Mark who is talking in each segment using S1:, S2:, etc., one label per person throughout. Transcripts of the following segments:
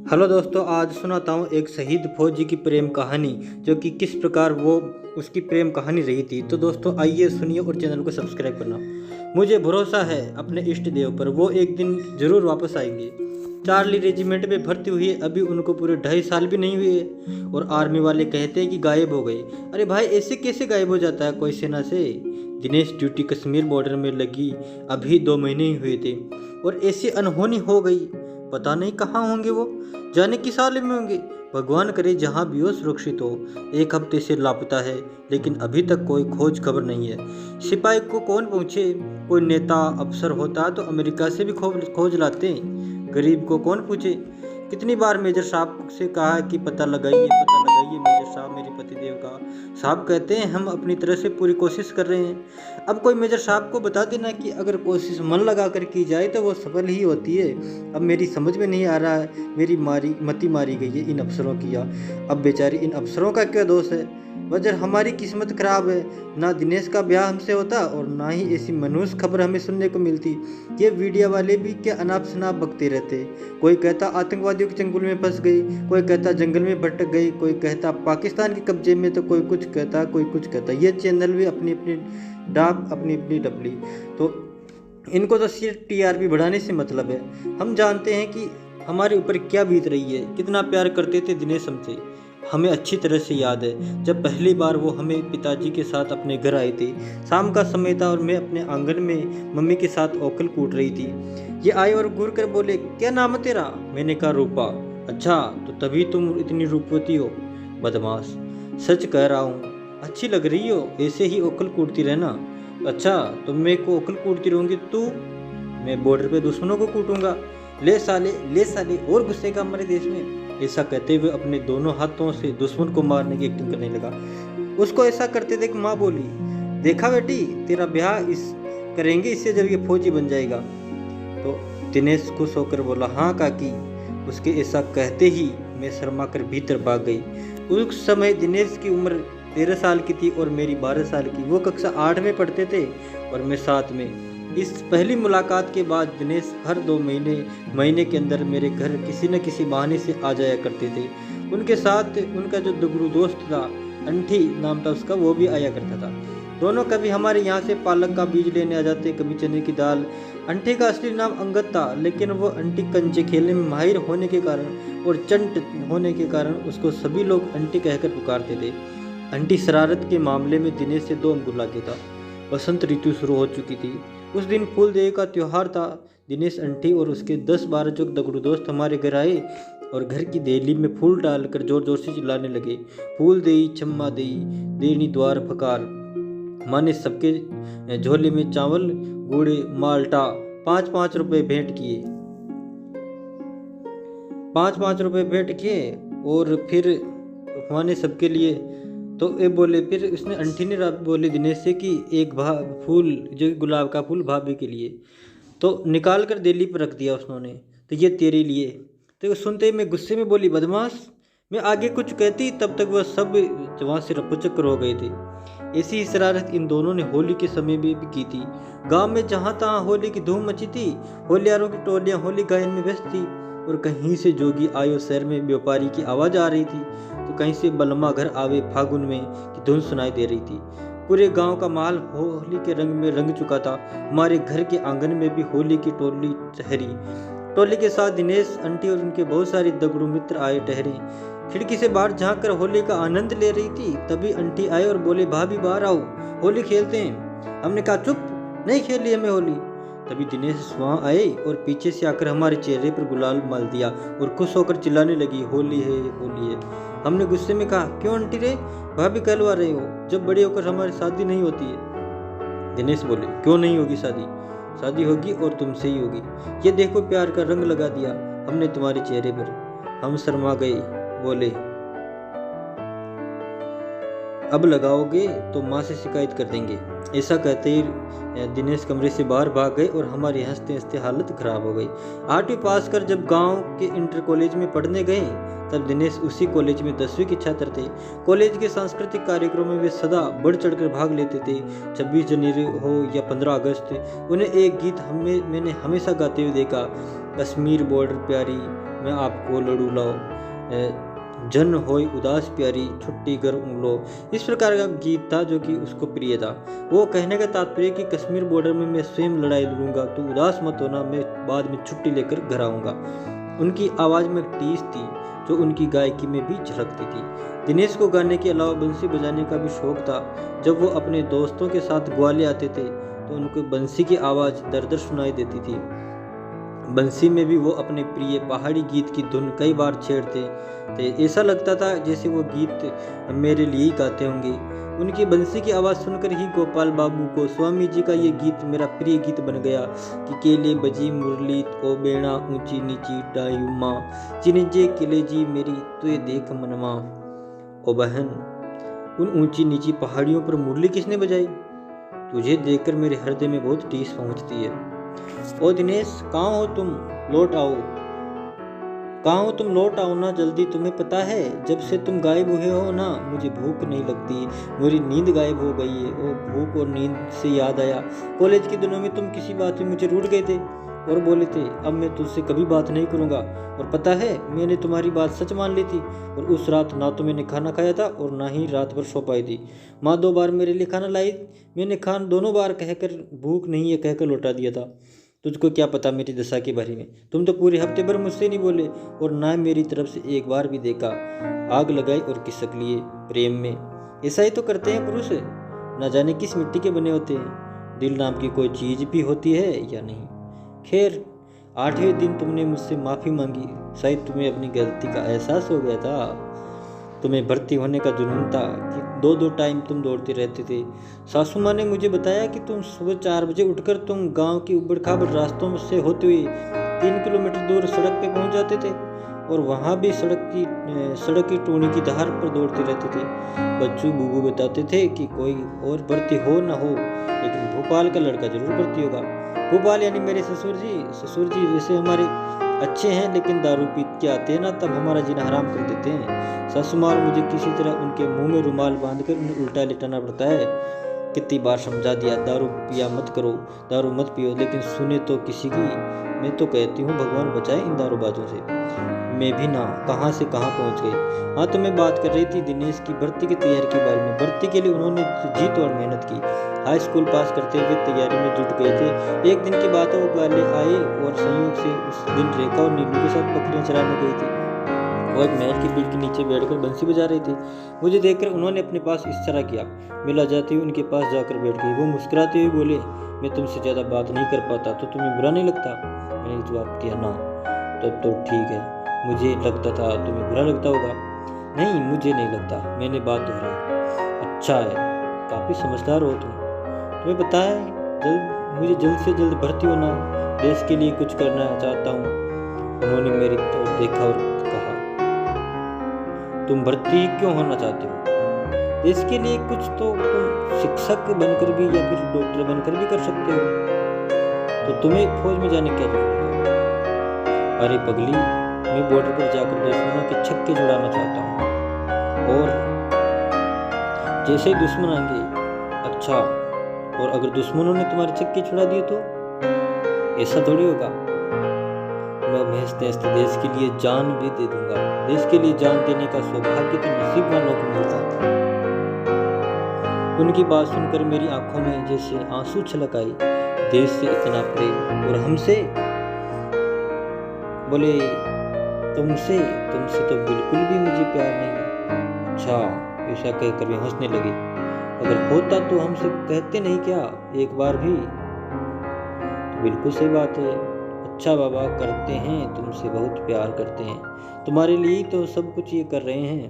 S1: Hello दोस्तों, आज सुनाता हूँ एक शहीद फौजी की प्रेम कहानी, जो कि किस प्रकार वो उसकी प्रेम कहानी रही थी। तो दोस्तों आइए सुनिए और चैनल को सब्सक्राइब करना। मुझे भरोसा है अपने इष्ट देव पर, वो एक दिन जरूर वापस आएंगे। चार्ली रेजिमेंट में भर्ती हुई है, अभी उनको पूरे 2.5 साल भी नहीं हुए और आर्मी वाले कहते हैं कि गायब हो गए। अरे भाई, ऐसे कैसे गायब हो जाता है कोई सेना से। दिनेश ड्यूटी कश्मीर बॉर्डर में लगी अभी 2 महीने ही हुए थे और ऐसी अनहोनी हो गई। पता नहीं कहाँ होंगे वो, जाने किस हाल में होंगे। भगवान करे जहाँ भी हो सुरक्षित हो। 1 हफ्ते से लापता है, लेकिन अभी तक कोई खोज खबर नहीं है। सिपाही को कौन पूछे, कोई नेता अफसर होता तो अमेरिका से भी खोज लाते। गरीब को कौन पूछे। कितनी बार मेजर साहब से कहा कि पता लगाइए मेजर साहब, मेरे पतिदेव का। साहब कहते हैं हम अपनी तरह से पूरी कोशिश कर रहे हैं। अब कोई मेजर साहब को बता देना कि अगर कोशिश मन लगा कर की जाए तो वो सफल ही होती है। अब मेरी समझ में नहीं आ रहा है, मेरी मती मारी गई है इन अफसरों की। अब बेचारी इन अफसरों का क्या दोष है। वजह हमारी किस्मत खराब है। ना दिनेश का ब्याह हमसे होता और ना ही ऐसी मनहूस खबर हमें सुनने को मिलती। ये मीडिया वाले भी क्या अनाप शनाप बकते रहते। कोई कहता आतंकवादियों के चंगुल में फंस गई, कोई कहता जंगल में भटक गई, कोई कहता पाकिस्तान के कब्जे में, तो कोई कुछ कहता कोई कुछ कहता। ये चैनल भी अपनी अपनी डाक, अपनी अपनी डबली। तो इनको तो सिर्फ टीआरपी बढ़ाने से मतलब है। हम जानते हैं कि हमारे ऊपर क्या बीत रही है। कितना प्यार करते थे दिनेश हमसे, हमें अच्छी तरह से याद है। जब पहली बार वो हमें पिताजी के साथ अपने घर आए थे, शाम का समय था और मैं अपने आंगन में मम्मी के साथ ओखल कूट रही थी। ये आए और घूर कर बोले, क्या नाम है तेरा। मैंने कहा रूपा। अच्छा, तो तभी तुम इतनी रूपवती हो। बदमाश, सच कह रहा हूँ, अच्छी लग रही हो, ऐसे ही ओखल कूटती रहना। अच्छा, तुम मेरे को ओखल कूटती रहूंगी, तू मैं बॉर्डर पे दुश्मनों को कूटूंगा। ले साले और घुसेगा हमारे देश में। ऐसा कहते हुए अपने दोनों हाथों से दुश्मन को मारने की एक्टिंग करने लगा। उसको ऐसा करते देख माँ बोली, देखा बेटी, तेरा ब्याह करेंगे इससे जब ये फौजी बन जाएगा। तो दिनेश खुश होकर बोला, हाँ काकी। उसके ऐसा कहते ही मैं शर्मा कर भीतर भाग गई। उस समय दिनेश की उम्र 13 साल की थी और मेरी 12 साल की। वो कक्षा 8 में पढ़ते थे और मैं 7 में। इस पहली मुलाकात के बाद दिनेश हर 2 महीने के अंदर मेरे घर किसी न किसी बहाने से आ जाया करते थे। उनके साथ उनका जो दुगरू दोस्त था, अंठी नाम था उसका, वो भी आया करता था। दोनों कभी हमारे यहाँ से पालक का बीज लेने आ जाते, कभी चने की दाल। अंठी का असली नाम अंगद था, लेकिन वो अंटी कंचे खेलने में माहिर होने के कारण और चंट होने के कारण उसको सभी लोग अंटी कहकर पुकारते थे। अंटी शरारत के मामले में दिनेश से 2 अंगुल आगे था। बसंत ऋतु शुरू हो चुकी थी। उस दिन फूल देवी का त्योहार था। दिनेश, अंटी और उसके 10-12 जो दगड़ू दोस्त हमारे घर आए और घर की देली में फूल डालकर जोर जोर से चिल्लाने लगे, फूल देई छम्मा देई, देनी द्वार फकार। माँ ने सबके झोले में चावल, गुड़, माल्टा 5-5 रुपए भेंट किए। 5-5 रुपए भेंट किए और फिर माँ ने सबके लिए। तो ये बोले, फिर उसने अंटी ने बोले दिनेश से कि एक फूल, जो गुलाब का फूल भाभी के लिए। तो निकाल कर देली पर रख दिया उसने, तो ये तेरे लिए। तो सुनते ही मैं गुस्से में बोली, बदमाश। मैं आगे कुछ कहती तब तक वह सब वहाँ से रफूचक्कर हो गए थे। ऐसी ही शरारत इन दोनों ने होली के समय में भी की थी। गांव में जहाँ तहाँ होली की धूम मची थी। होलियारों की टोलियाँ होली गायन में व्यस्त थी और कहीं से जोगी आयो शहर में व्यापारी की आवाज़ आ रही थी, तो कहीं से बलमा घर आवे फागुन में की धुन सुनाई दे रही थी। पूरे गांव का माहौल होली के रंग में रंग चुका था। हमारे घर के आंगन में भी होली की टोली ठहरी। टोली के साथ दिनेश, अंटी और उनके बहुत सारे दगड़ू मित्र आए ठहरे। खिड़की से बाहर झांक कर होली का आनंद ले रही थी। तभी अंटी आए और बोले, भाभी बाहर आओ, होली खेलते हैं। हमने कहा, चुप, नहीं खेली हमें होली। तभी दिनेश वहाँ आए और पीछे से आकर हमारे चेहरे पर गुलाल मल दिया और खुश होकर चिल्लाने लगी, होली है होली है। हमने गुस्से में कहा, क्यों आंटी रे, भाभी कहलवा रहे हो, जब बड़े होकर हमारी शादी नहीं होती है। दिनेश बोले, क्यों नहीं होगी शादी, शादी होगी और तुमसे ही होगी। ये देखो प्यार का रंग लगा दिया हमने तुम्हारे चेहरे पर। हम शर्मा गए, बोले, अब लगाओगे तो माँ से शिकायत कर देंगे। ऐसा कहते ही दिनेश कमरे से बाहर भाग गए और हमारी हंसते हंसते हालत खराब हो गई। 8वीं पास कर जब गांव के इंटर कॉलेज में पढ़ने गए, तब दिनेश उसी कॉलेज में 10वीं के छात्र थे। कॉलेज के सांस्कृतिक कार्यक्रमों में वे सदा बढ़ चढ़कर भाग लेते थे। 26 जनवरी हो या 15 अगस्त, उन्हें एक गीत मैंने हमेशा गाते हुए देखा, कश्मीर बॉर्डर प्यारी, मैं आपको लड़ू लाओ, जन होय उदास प्यारी छुट्टी कर लो। इस प्रकार का गीत था जो कि उसको प्रिय था। वो कहने का तात्पर्य कि कश्मीर बॉर्डर में मैं स्वयं लड़ाई लड़ूंगा, तो उदास मत होना, मैं बाद में छुट्टी लेकर घर आऊँगा। उनकी आवाज़ में टीस थी जो उनकी गायकी में भी झलकती थी। दिनेश को गाने के अलावा बंसी बजाने का भी शौक था। जब वो अपने दोस्तों के साथ ग्वाले आते थे तो उनको बंसी की आवाज़ दर-दर सुनाई देती थी। बंसी में भी वो अपने प्रिय पहाड़ी गीत की धुन कई बार छेड़ते थे। ऐसा लगता था जैसे वो गीत मेरे लिए ही गाते होंगे। उनकी बंसी की आवाज़ सुनकर ही गोपाल बाबू को स्वामी जी का ये गीत मेरा प्रिय गीत बन गया कि केले बजी मुरली ओ बेणा ऊंची नीची डायुमा चिनिजे किले जी मेरी तुए देख मनवा। ओ बहन, उन ऊंची नीची पहाड़ियों पर मुरली किसने बजाई? तुझे देखकर मेरे हृदय में बहुत टीस पहुंचती है। ओ दिनेश, कहाँ हो तुम? लौट आओ। कहाँ हो तुम? लौट आओ ना जल्दी। तुम्हें पता है जब से तुम गायब हुए हो ना, मुझे भूख नहीं लगती, मेरी नींद गायब हो गई है। ओ भूख और नींद से याद आया, कॉलेज के दिनों में तुम किसी बात में मुझे रूठ गए थे और बोले थे अब मैं तुझसे कभी बात नहीं करूँगा। और पता है मैंने तुम्हारी बात सच मान ली थी। और उस रात ना तो मैंने खाना खाया था और ना ही रात भर सो पाई थी। माँ 2 बार मेरे लिए खाना लाई, मैंने खान दोनों बार कहकर भूख नहीं है कहकर लौटा दिया था। तुझको क्या पता मेरी दशा के बारे में? तुम तो पूरे हफ्ते भर मुझसे नहीं बोले और ना मेरी तरफ से एक बार भी देखा। आग लगाई और खिसक लिए प्रेम में। ऐसा ही तो करते हैं पुरुष, न जाने किस मिट्टी के बने होते हैं। दिल नाम की कोई चीज भी होती है या नहीं। खैर, 8वें दिन तुमने मुझसे माफ़ी मांगी। शायद तुम्हें अपनी गलती का एहसास हो गया था। तुम्हें भर्ती होने का जुनून था कि 2-2 टाइम तुम दौड़ते रहते थे। सासू माँ ने मुझे बताया कि तुम सुबह 4 बजे उठकर तुम गांव की उबड़-खाबड़ रास्तों से होते हुए 3 किलोमीटर दूर सड़क पे पहुंच जाते थे और वहां भी सड़क की टोनी की धार पर दौड़ते रहते थे। बच्चू बूबू बताते थे कि कोई और भर्ती हो ना हो, लेकिन भोपाल का लड़का जरूर भर्ती होगा। भोपाल यानी मेरे ससुर जी वैसे हमारे अच्छे हैं, लेकिन दारू पी के आते हैं ना तब हमारा जीना हराम कर देते हैं। सासू माँ मुझे किसी तरह उनके मुंह में रुमाल बांधकर उन्हें उल्टा लिटाना पड़ता है। कितनी बार समझा दिया दारू पिया मत करो, दारू मत पियो, लेकिन सुने तो किसी की। मैं तो कहती हूँ भगवान बचाए इन दारूबाजों से। मैं भी ना कहाँ से कहाँ पहुँच गई। हाँ, तो मैं बात कर रही थी दिनेश की भर्ती की तैयारी के बारे में। भर्ती के लिए उन्होंने जी तोड़ मेहनत की। हाई स्कूल पास करते हुए तैयारी में जुट गए थे। एक दिन की बात है, वो ग्वाले आए और संयोग से उस दिन रेखा और नीलू के साथ बकरियां चराने गई थी। वो एक महल की पेड़ के नीचे बैठकर बंसी बजा रही थी। मुझे देखकर उन्होंने अपने पास इशारा किया। मैं लजाती हुई उनके पास जाकर बैठ गई। वो मुस्कुराते हुए बोले, मैं तुमसे ज़्यादा बात नहीं कर पाता तो तुम्हें बुरा नहीं लगता? मैंने जवाब दिया, ना। तब तो ठीक है, मुझे लगता था तुम्हें बुरा लगता होगा। नहीं, मुझे नहीं लगता, मैंने बात दोहराई। अच्छा है, काफ़ी समझदार हो तुम। तुम्हें पता है मुझे जल्द से जल्द भर्ती होना है, देश के लिए कुछ करना चाहता हूँ। उन्होंने मेरी तरफ देखा और कहा, तुम भर्ती क्यों होना चाहते हो? देश के लिए कुछ तो तुम शिक्षक बनकर भी या फिर डॉक्टर बनकर भी कर सकते हो। तो तुम्हें फौज में जाने की क्या जरूरत है? अरे पगली, मैं बॉर्डर पर जाकर दुश्मनों के छक्के छुड़ाना चाहता हूँ। और जैसे ही दुश्मन आएंगे, अच्छा, और अगर दुश्मनों ने तुम्हारे छक्के छुड़ा दिए तो? ऐसा थोड़ी होगा। मैं महज देश के लिए जान भी दे दूंगा। देश के लिए जान देने का सौभाग्य तो नसीब वालों को मिलता है। उनकी बात सुनकर मेरी आंखों में जैसे आंसू छलक आई। देश से इतना प्रेम और हमसे? बोले, तुमसे तो बिल्कुल भी मुझे प्यार नहीं। अच्छा, ऐसा कहकर वे हंसने लगे। अगर होता तो हमसे कहते नहीं क्या एक बार भी? तो बिल्कुल सही बात है। अच्छा बाबा, करते हैं, तुमसे बहुत प्यार करते हैं, तुम्हारे लिए तो सब कुछ ये कर रहे हैं।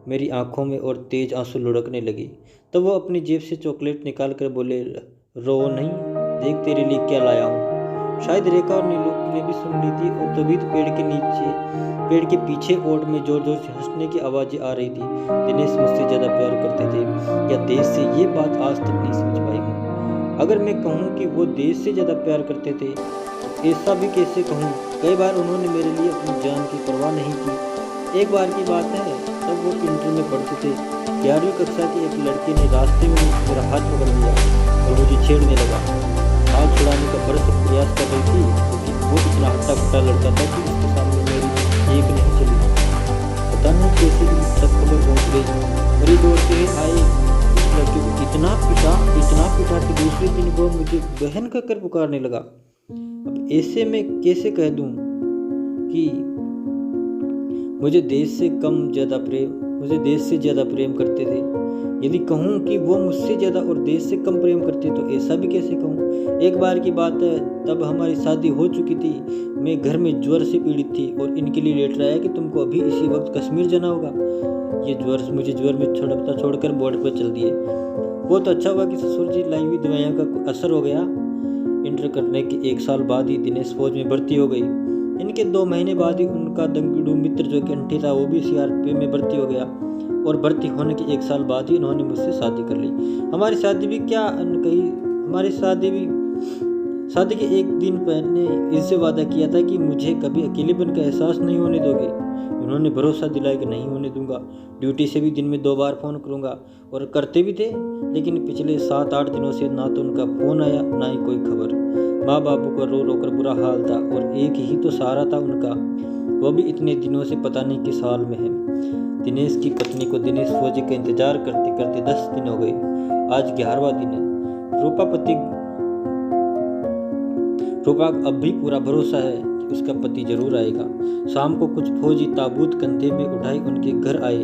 S1: मेरी आंखों में और तेज आंसू लुढ़कने लगी। तब वो अपनी जेब से चॉकलेट निकाल कर बोले, रो नहीं, देख तेरे लिए क्या लाया हूँ। शायद रेखा और नीलू ने भी सुन ली थी और तभी तो पेड़ के पीछे ओट में जोर जोर से हंसने की आवाज़ें आ रही थी। दिनेश मुझसे ज़्यादा प्यार करते थे या देश से, ये बात आज तक नहीं समझ पाई हूँ। अगर मैं कहूँ कि वो देश से ज़्यादा प्यार करते थे, ऐसा भी कैसे कहूँ? कई बार उन्होंने मेरे लिए अपनी जान की परवाह नहीं की। एक बार की बात है, तब वो इंटर में पढ़ते थे। 11वीं कक्षा के एक लड़के ने रास्ते में मेरा हाथ पकड़ लिया और मुझे छेड़ने लगा। हाथ छुड़ाने का बरसक प्रयास कर रही थी, क्योंकि वो इतना हट्टा कट्टा लड़का था कि उसके सामने दूसरे दिन वो मुझे बहन कहकर पुकारने लगा। अब ऐसे में कैसे कह दूं कि मुझे देश से ज़्यादा प्रेम करते थे। यदि कहूँ कि वो मुझसे ज़्यादा और देश से कम प्रेम करते तो ऐसा भी कैसे कहूँ। एक बार की बात है, तब हमारी शादी हो चुकी थी। मैं घर में ज्वर से पीड़ित थी और इनके लिए लेटर आया कि तुमको अभी इसी वक्त कश्मीर जाना होगा। ये ज्वर में छोड़कर बॉर्डर पर चल दिए। बहुत अच्छा हुआ कि ससुर जी लाई हुई दवाइयों का असर हो गया। इंटर करने के 1 साल बाद ही दिनेश फौज में भर्ती हो गई। इनके 2 महीने बाद ही उनका दंगड़ू मित्र जो कि अंटी था वो भी सीआरपीएफ में भर्ती हो गया और भर्ती होने के 1 साल बाद ही उन्होंने मुझसे शादी कर ली। हमारी शादी के 1 दिन पहले इससे वादा किया था कि मुझे कभी अकेलेपन का एहसास नहीं होने दोगे। उन्होंने भरोसा दिलाया कि नहीं होने दूंगा। ड्यूटी से भी दिन में 2 बार फ़ोन करूंगा और करते भी थे, लेकिन पिछले 7-8 दिनों से ना तो उनका फ़ोन आया ना ही कोई खबर। माँ बापू का रो रो कर बुरा हाल था और एक ही तो सहारा था उनका, वो भी इतने दिनों से पता नहीं किस हाल में है। दिनेश की पत्नी को दिनेश फौजी का इंतजार करते करते 10 दिन हो गए। आज 11वां दिन है। रूपा अब भी पूरा भरोसा है कि उसका पति जरूर आएगा। शाम को कुछ फौजी ताबूत कंधे में उठाए उनके घर आए।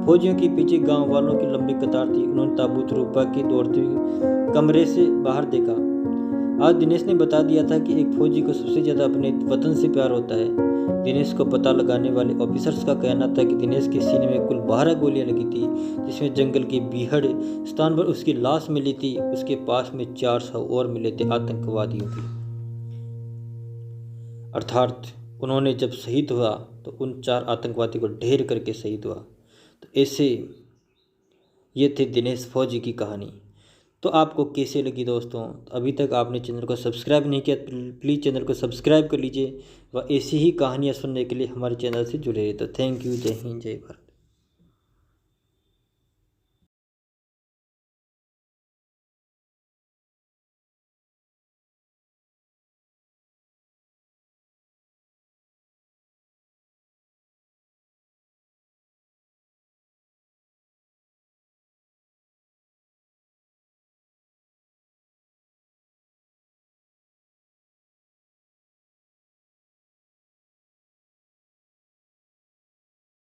S1: फौजियों के पीछे गांव वालों की लंबी कतार थी। उन्होंने ताबूत रूपा के दौड़ते कमरे से बाहर देखा। आज दिनेश ने बता दिया था कि एक फौजी को सबसे ज़्यादा अपने वतन से प्यार होता है। दिनेश को पता लगाने वाले ऑफिसर्स का कहना था कि दिनेश के सीने में कुल 12 गोलियां लगी थी, जिसमें जंगल के बीहड़ स्थान पर उसकी लाश मिली थी। उसके पास में 400 और मिले थे आतंकवादियों के। अर्थात उन्होंने जब शहीद हुआ तो उन 4 आतंकवादियों को ढेर करके शहीद हुआ। तो ऐसे ये थे दिनेश फौजी की कहानी। तो आपको कैसे लगी दोस्तों? अभी तक आपने चैनल को सब्सक्राइब नहीं किया, प्लीज़ चैनल को सब्सक्राइब कर लीजिए व ऐसी ही कहानियाँ सुनने के लिए हमारे चैनल से जुड़े रहिए। तो थैंक यू। जय हिंद, जय भारत।